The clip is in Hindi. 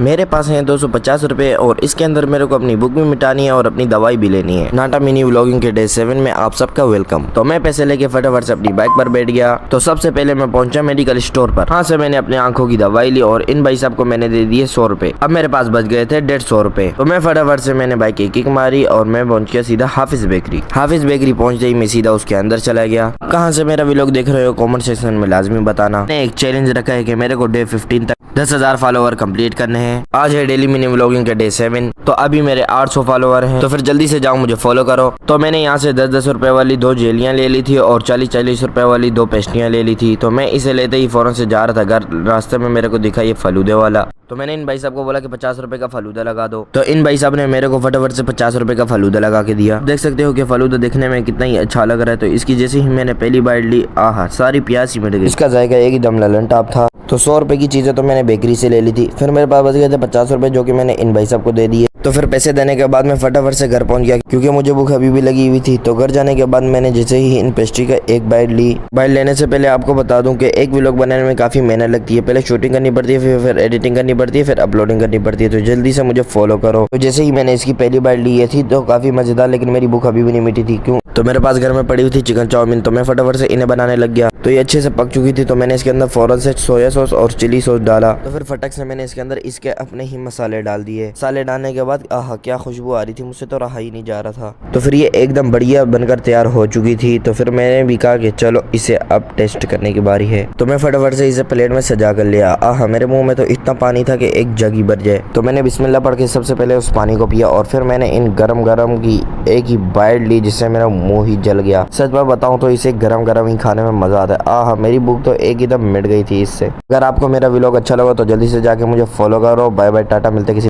मेरे पास हैं 250 रुपए और इसके अंदर मेरे को अपनी बुक भी मिटानी है और अपनी दवाई भी लेनी है। नाटा मिनी व्लॉगिंग के डे 7 में आप सबका वेलकम। तो मैं पैसे लेके फटाफट से अपनी बाइक पर बैठ गया। तो सबसे पहले मैं पहुंचा मेडिकल स्टोर पर। वहाँ से मैंने अपनी आंखों की दवाई ली और इन भाई साहब को मैंने दे दिए 100 रुपए। अब मेरे पास बच गए थे 150 रुपए। तो मैं फटाफट से मैंने बाइक की किक मारी और मैं पहुंच गया सीधा हाफिज बेकरी। हाफिज बेकरी पहुंचते ही मैं सीधा उसके अंदर चला गया। कहाँ से मेरा व्लॉग देख रहे हो कमेंट सेक्शन में लाजमी बताना। मैंने एक चैलेंज रखा है कि मेरे को डे 15 तक 10,000 फॉलोवर कंप्लीट करने हैं। आज है डेली मिनी व्लॉगिंग के डे 7। तो अभी मेरे 800 फॉलोवर हैं। तो फिर जल्दी से जाओ मुझे फॉलो करो। तो मैंने यहाँ से 10-10 रुपए वाली 2 जेलियां ले ली थी और 40-40 रुपए वाली 2 पेस्टियां ले ली थी। तो मैं इसे लेते ही फौरन से जा रहा था घर। रास्ते में मेरे को दिखा ये फलूदे वाला। तो मैंने इन भाई साहब को बोला कि 50 रुपए का फलूदा लगा दो। तो इन भाई साहब ने मेरे को फटाफट से 50 रुपए का फलूदा लगा के दिया। देख सकते हो कि फलूदा देखने में कितना ही अच्छा लग रहा है। तो इसकी जैसे ही मैंने पहली बाइट ली, आहा सारी प्यास ही मिट गई। इसका जायका एकदम ललन टॉप था। तो 100 रुपए की चीजें तो मैंने बेकरी से ले ली थी। फिर मेरे पास बच गए थे 50 रुपए जो कि मैंने इन भाई साहब को दे दिए। तो फिर पैसे देने के बाद मैं फटाफट से घर पहुंच गया क्योंकि मुझे भूख अभी भी लगी हुई थी। तो घर जाने के बाद मैंने जैसे ही इन पेस्ट्री का एक बाइट ली। बाइट लेने से पहले आपको बता दूं कि एक व्लॉग बनाने में काफी मेहनत लगती है। पहले शूटिंग करनी पड़ती है, फिर एडिटिंग करनी पड़ती है, फिर अपलोडिंग करनी पड़ती है। तो जल्दी से मुझे फॉलो करो। तो जैसे ही मैंने इसकी पहली बाइट ली थी तो काफी मजेदार, लेकिन मेरी भूख अभी भी नहीं मिटी थी। क्यों? तो मेरे पास घर में पड़ी हुई थी चिकन चाउमीन। तो मैं फटाफट से इन्हें बनाने लग गया। तो ये अच्छे से पक चुकी थी। तो मैंने इसके अंदर फौरन से सोया सॉस और चिली सॉस डाला। तो फिर फटक से मैंने इसके अंदर इसके अपने ही मसाले डाल दिए। मसाले डालने के बाद आहा क्या खुशबू आ रही थी, मुझसे तो रहा ही नहीं जा रहा था। तो फिर ये एकदम बढ़िया बनकर तैयार हो चुकी थी। तो फिर मैंने भी कहा कि चलो इसे अब टेस्ट करने की बारी है। तो मैं फटाफट से इसे प्लेट में सजा कर लिया। आहा मेरे मुंह में तो इतना पानी था कि एक जग ही भर जाए। तो मैंने बिस्मिल्लाह पढ़ के सबसे पहले उस पानी को पिया और फिर मैंने इन गरम गरम की एक ही बाइट ली जिससे मेरा मुंह ही जल गया। सच बात बताऊं तो इसे गरम गरम ही खाने में मजा आता है। आहा मेरी भूख तो एकदम मिट गई थी इससे। अगर आपको मेरा व्लॉग अच्छा लगा तो जल्दी से जाके मुझे फॉलो करो। बाय बाय टाटा, मिलते किसी